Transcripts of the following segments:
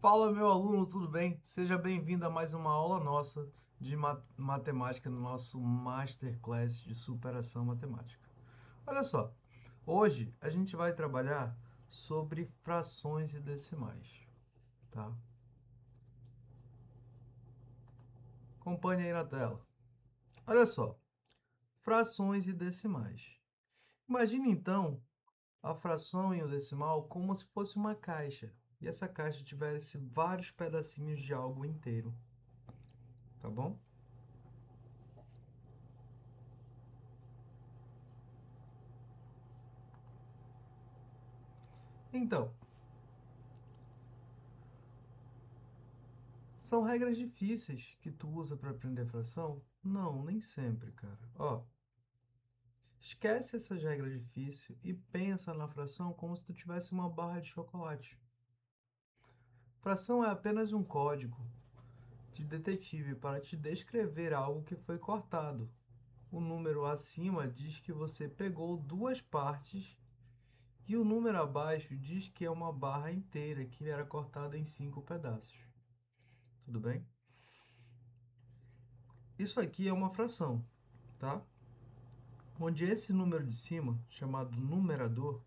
Fala, meu aluno, tudo bem? Seja bem-vindo a mais uma aula nossa de matemática no nosso Masterclass de Superação Matemática. Olha só, hoje a gente vai trabalhar sobre frações e decimais, tá? Acompanhe aí na tela. Olha só, frações e decimais. Imagine então a fração e o decimal como se fosse uma caixa, e essa caixa tivesse vários pedacinhos de algo inteiro, tá bom? Então, são regras difíceis que tu usa para aprender fração? Não, nem sempre, cara. Ó, esquece essas regras difíceis e pensa na fração como se tu tivesse uma barra de chocolate. Fração é apenas um código de detetive para te descrever algo que foi cortado. O número acima diz que você pegou duas partes e o número abaixo diz que é uma barra inteira que era cortada em 5 pedaços. Tudo bem? Isso aqui é uma fração, tá? Onde esse número de cima, chamado numerador,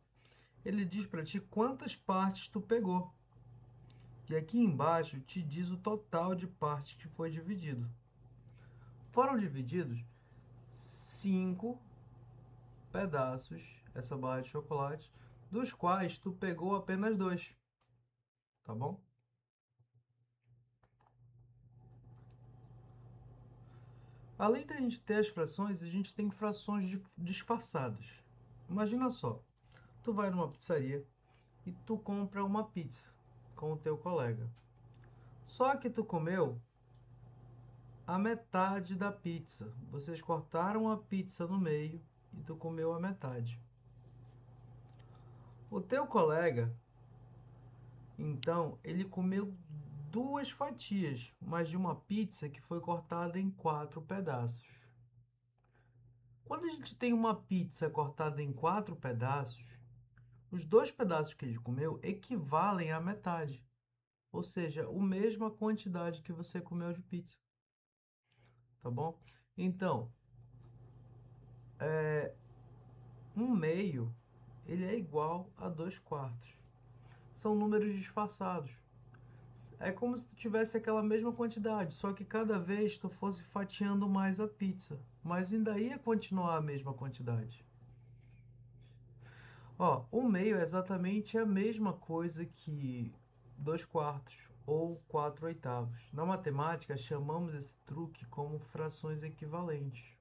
ele diz para ti quantas partes tu pegou. E aqui embaixo te diz o total de partes que foi dividido. Foram divididos 5 pedaços, essa barra de chocolate, dos quais tu pegou apenas 2, tá bom? Além da gente ter as frações, a gente tem frações disfarçadas. Imagina só, tu vai numa pizzaria e tu compra uma pizza com o teu colega. Só que tu comeu a metade da pizza. Vocês cortaram a pizza no meio e tu comeu a metade. O teu colega, então, ele comeu duas fatias, mas de uma pizza que foi cortada em 4 pedaços. Quando a gente tem uma pizza cortada em 4 pedaços, os 2 pedaços que ele comeu equivalem à metade, ou seja, a mesma quantidade que você comeu de pizza, tá bom? Então, um meio ele é igual a 2 quartos. São números disfarçados. É como se tu tivesse aquela mesma quantidade, só que cada vez tu fosse fatiando mais a pizza, mas ainda ia continuar a mesma quantidade. Ó, o meio é exatamente a mesma coisa que 2 quartos ou 4 oitavos. Na matemática, chamamos esse truque como frações equivalentes.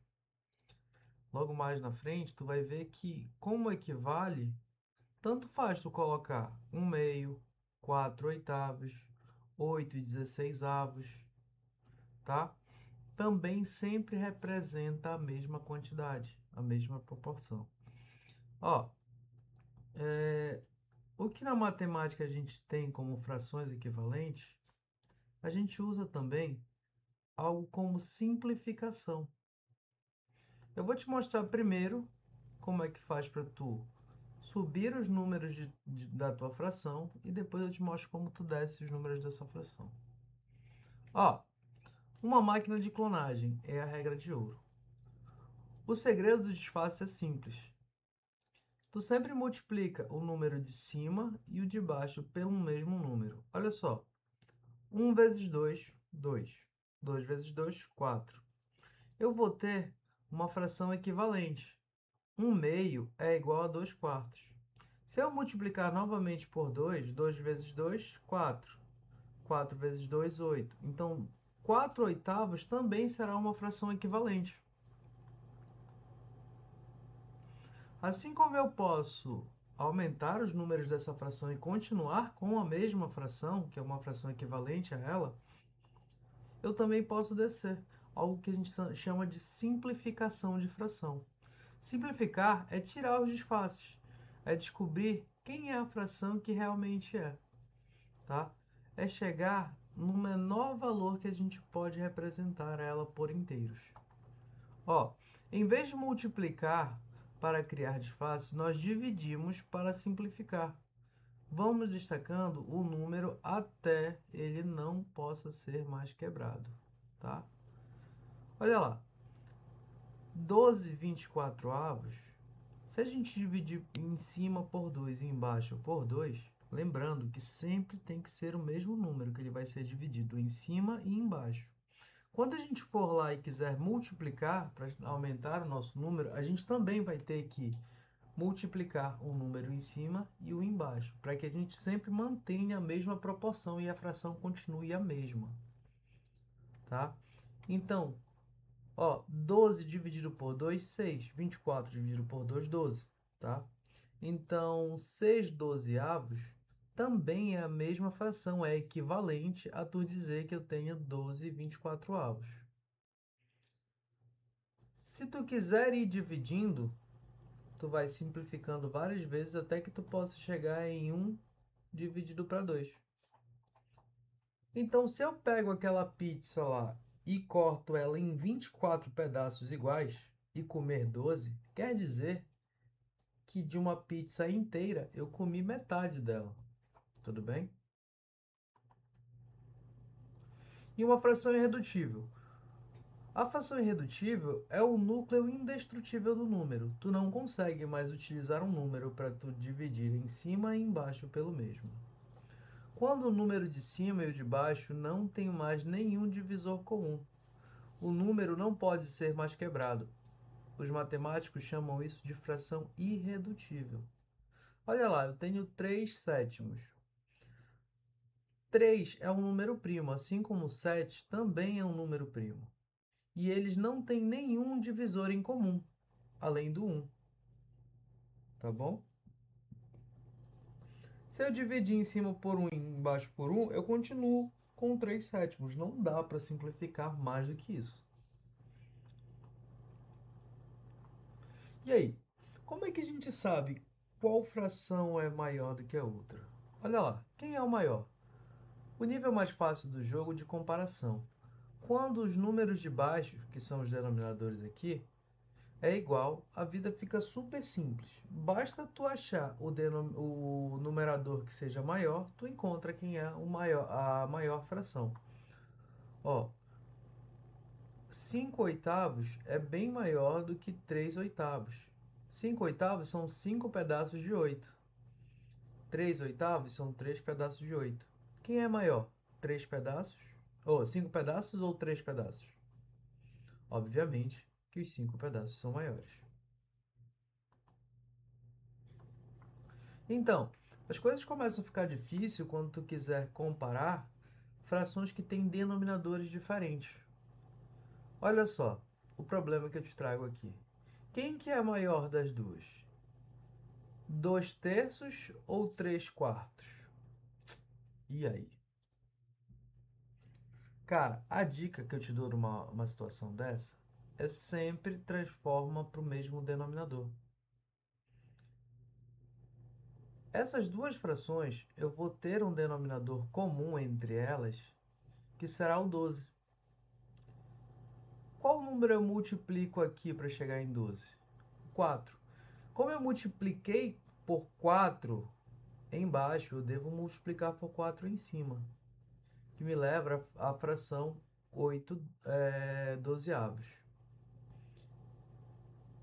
Logo mais na frente, tu vai ver que, como equivale, tanto faz tu colocar 1 meio, 4 oitavos, 8 e 16 avos, tá? Também sempre representa a mesma quantidade, a mesma proporção. Ó, o que na matemática a gente tem como frações equivalentes, a gente usa também algo como simplificação. Eu vou te mostrar primeiro como é que faz para tu subir os números da tua fração e depois eu te mostro como tu desce os números dessa fração. Ó, uma máquina de clonagem é a regra de ouro. O segredo do disfarce é simples. Tu sempre multiplica o número de cima e o de baixo pelo mesmo número. Olha só, 1 vezes 2, 2. 2 vezes 2, 4. Eu vou ter uma fração equivalente. 1 meio é igual a 2 quartos. Se eu multiplicar novamente por 2, 2 vezes 2, 4. 4 vezes 2, 8. Então, 4 oitavos também será uma fração equivalente. Assim como eu posso aumentar os números dessa fração e continuar com a mesma fração, que é uma fração equivalente a ela, eu também posso descer, algo que a gente chama de simplificação de fração. Simplificar é tirar os disfarces, é descobrir quem é a fração que realmente é, tá? É chegar no menor valor que a gente pode representar ela por inteiros. Ó, em vez de multiplicar para criar disfarces, nós dividimos para simplificar. Vamos destacando o número até ele não possa ser mais quebrado, tá? Olha lá, 12/24, se a gente dividir em cima por 2 e embaixo por 2, lembrando que sempre tem que ser o mesmo número, que ele vai ser dividido em cima e embaixo. Quando a gente for lá e quiser multiplicar, para aumentar o nosso número, a gente também vai ter que multiplicar o número em cima e o embaixo, para que a gente sempre mantenha a mesma proporção e a fração continue a mesma, tá? Então, ó, 12 dividido por 2, 6. 24 dividido por 2, 12, tá? Então, 6/12 também é a mesma fração, é equivalente a tu dizer que eu tenho 12/24. Se tu quiser ir dividindo, tu vai simplificando várias vezes até que tu possa chegar em 1 dividido para 2. Então, se eu pego aquela pizza lá e corto ela em 24 pedaços iguais e comer 12, quer dizer que de uma pizza inteira eu comi metade dela. Tudo bem? E uma fração irredutível. A fração irredutível é o núcleo indestrutível do número. Tu não consegue mais utilizar um número para tu dividir em cima e embaixo pelo mesmo. Quando o número de cima e o de baixo não tem mais nenhum divisor comum, o número não pode ser mais quebrado. Os matemáticos chamam isso de fração irredutível. Olha lá, eu tenho 3/7. 3 é um número primo, assim como 7 também é um número primo. E eles não têm nenhum divisor em comum, além do 1. Tá bom? Se eu dividir em cima por 1 e embaixo por 1, eu continuo com 3/7. Não dá para simplificar mais do que isso. E aí, como é que a gente sabe qual fração é maior do que a outra? Olha lá, quem é o maior? O nível mais fácil do jogo de comparação. Quando os números de baixo, que são os denominadores aqui, é igual, a vida fica super simples. Basta tu achar o numerador que seja maior, tu encontra quem é a maior fração. Ó, 5/8 é bem maior do que 3/8. 5/8 são 5 pedaços de 8. 3/8 são 3 pedaços de 8. Quem é maior? 3 pedaços? Ou 5 pedaços ou 3 pedaços? Obviamente que os 5 pedaços são maiores. Então, as coisas começam a ficar difíceis quando tu quiser comparar frações que têm denominadores diferentes. Olha só o problema que eu te trago aqui. Quem que é a maior das duas? 2/3 ou 3/4? E aí? Cara, a dica que eu te dou numa situação dessa é sempre transforma para o mesmo denominador. Essas duas frações, eu vou ter um denominador comum entre elas, que será o 12. Qual número eu multiplico aqui para chegar em 12? 4. Como eu multipliquei por 4 embaixo, eu devo multiplicar por 4 em cima, que me leva à fração 8/12.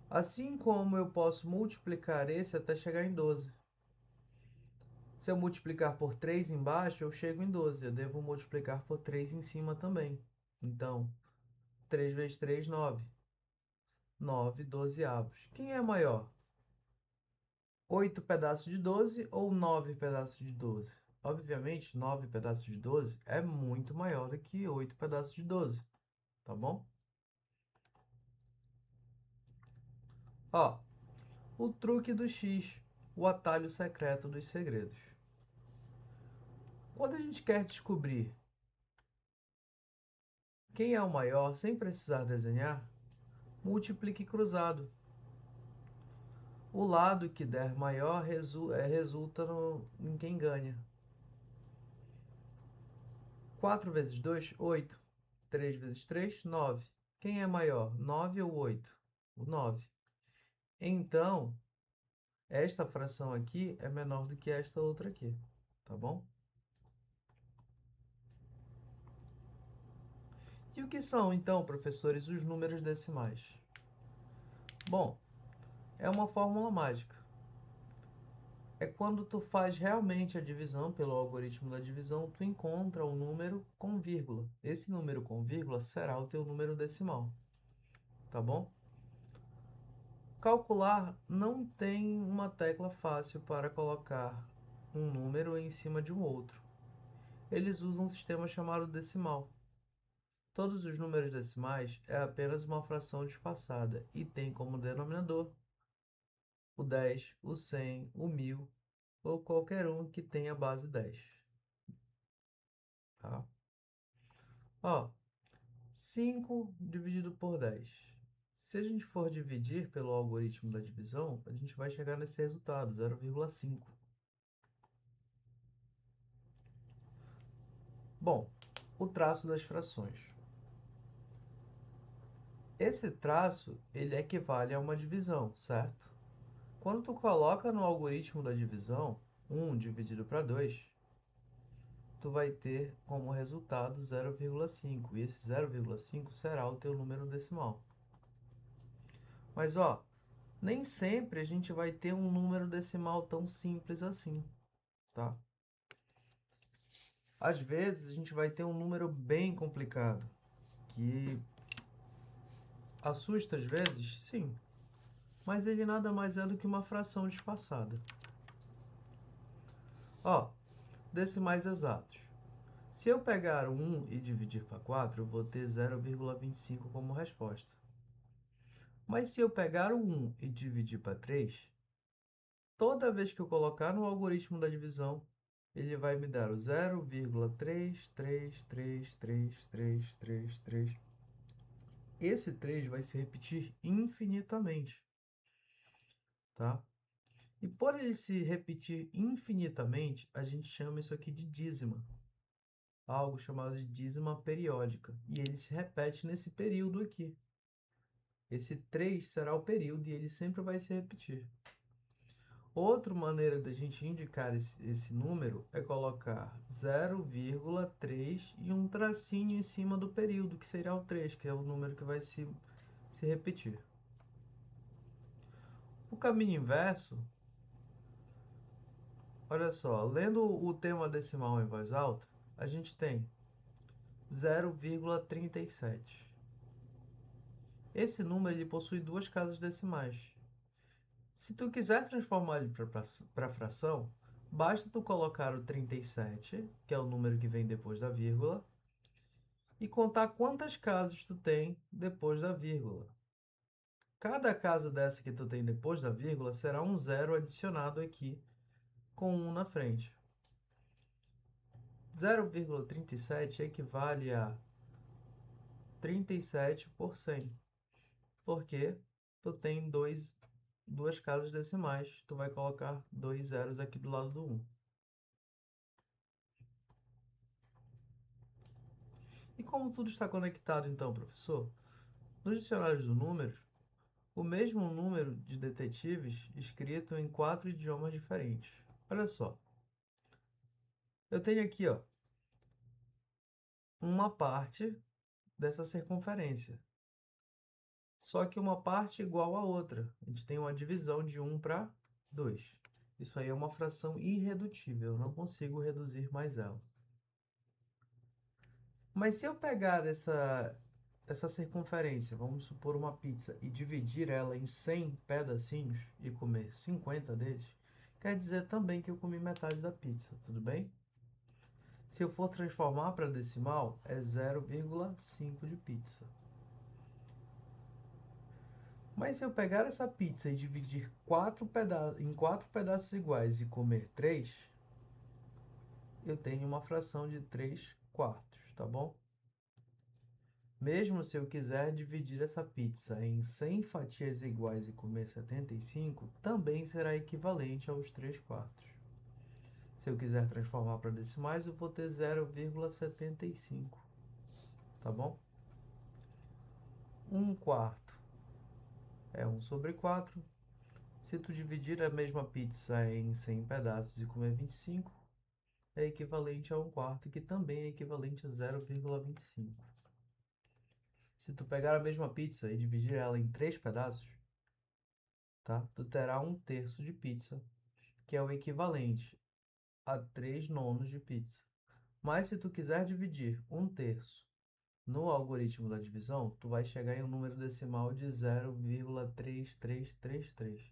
Assim como eu posso multiplicar esse até chegar em 12. Se eu multiplicar por 3 embaixo, eu chego em 12. Eu devo multiplicar por 3 em cima também. Então, 3 vezes 3, 9. 9/12. Quem é maior? 8 pedaços de 12 ou 9 pedaços de 12? Obviamente, 9 pedaços de 12 é muito maior do que 8 pedaços de 12. Tá bom? Ó, o truque do X, o atalho secreto dos segredos. Quando a gente quer descobrir quem é o maior sem precisar desenhar, multiplique cruzado. O lado que der maior resulta em quem ganha. 4 vezes 2, 8. 3 vezes 3, 9. Quem é maior, 9 ou 8? O 9. Então, esta fração aqui é menor do que esta outra aqui, tá bom? E o que são, então, professores, os números decimais? Bom, é uma fórmula mágica. É quando tu faz realmente a divisão pelo algoritmo da divisão, tu encontra o número com vírgula. Esse número com vírgula será o teu número decimal, tá bom? Calcular não tem uma tecla fácil para colocar um número em cima de um outro. Eles usam um sistema chamado decimal. Todos os números decimais é apenas uma fração disfarçada e tem como denominador o 10, o 100, o 1000 ou qualquer um que tenha base 10. Tá? Ó, 5 dividido por 10. Se a gente for dividir pelo algoritmo da divisão, a gente vai chegar nesse resultado, 0,5. Bom, o traço das frações. Esse traço, ele equivale a uma divisão, certo? Quando tu coloca no algoritmo da divisão 1 dividido para 2, tu vai ter como resultado 0,5, e esse 0,5 será o teu número decimal. Mas ó, nem sempre a gente vai ter um número decimal tão simples assim, tá? Às vezes a gente vai ter um número bem complicado, que assusta às vezes, sim, mas ele nada mais é do que uma fração disfarçada. Ó, decimais exatos. Se eu pegar 1 e dividir para 4, eu vou ter 0,25 como resposta. Mas se eu pegar o 1 e dividir para 3, toda vez que eu colocar no algoritmo da divisão, ele vai me dar o 0,3333333. Esse 3 vai se repetir infinitamente, tá? E por ele se repetir infinitamente, a gente chama isso aqui de dízima. Algo chamado de dízima periódica. E ele se repete nesse período aqui. Esse 3 será o período e ele sempre vai se repetir. Outra maneira da gente indicar esse número é colocar 0,3 e um tracinho em cima do período, que será o 3, que é o número que vai se repetir. O caminho inverso, olha só, lendo o tema decimal em voz alta, a gente tem 0,37. Esse número ele possui duas casas decimais. Se tu quiser transformar ele para fração, basta tu colocar o 37, que é o número que vem depois da vírgula, e contar quantas casas tu tem depois da vírgula. Cada casa dessa que tu tem depois da vírgula será um zero adicionado aqui, com 1 na frente. 0,37 equivale a 37 por 100, porque tu tem duas casas decimais, tu vai colocar dois zeros aqui do lado do 1. E como tudo está conectado então, professor? Nos dicionários do número, o mesmo número de detetives escrito em 4 idiomas diferentes. Olha só, eu tenho aqui ó, uma parte dessa circunferência, só que uma parte igual a outra. A gente tem uma divisão de 1 para 2. Isso aí é uma fração irredutível, eu não consigo reduzir mais ela. Mas se eu pegar essa circunferência, vamos supor uma pizza, e dividir ela em 100 pedacinhos e comer 50 deles, quer dizer também que eu comi metade da pizza, tudo bem? Se eu for transformar para decimal, é 0,5 de pizza. Mas se eu pegar essa pizza e dividir em 4 pedaços iguais e comer 3, eu tenho uma fração de 3 quartos, tá bom? Mesmo se eu quiser dividir essa pizza em 100 fatias iguais e comer 75, também será equivalente aos 3 quartos. Se eu quiser transformar para decimais, eu vou ter 0,75, tá bom? 1 quarto é 1 sobre 4. Se tu dividir a mesma pizza em 100 pedaços e comer 25, é equivalente a 1/4, que também é equivalente a 0,25. Se tu pegar a mesma pizza e dividir ela em 3 pedaços, tá? Tu terá 1/3 de pizza, que é o equivalente a 3/9 de pizza. Mas se tu quiser dividir 1/3 no algoritmo da divisão, tu vai chegar em um número decimal de 0,3333.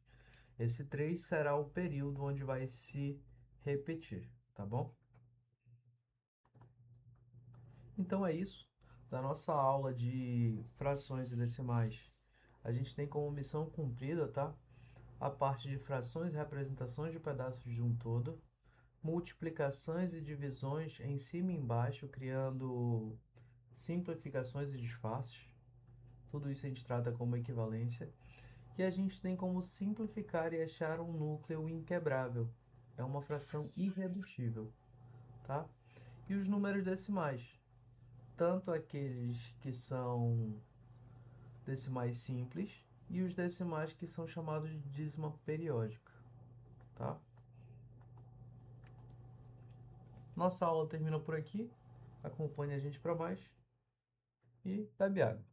Esse 3 será o período onde vai se repetir, tá bom? Então é isso da nossa aula de frações e decimais. A gente tem como missão cumprida, tá? A parte de frações e representações de pedaços de um todo, multiplicações e divisões em cima e embaixo, criando simplificações e disfarces. Tudo isso a gente trata como equivalência. E a gente tem como simplificar e achar um núcleo inquebrável. É uma fração irredutível, tá? E os números decimais, tanto aqueles que são decimais simples e os decimais que são chamados de dízima periódica, tá? Nossa aula termina por aqui. Acompanhe a gente para mais e bebe água.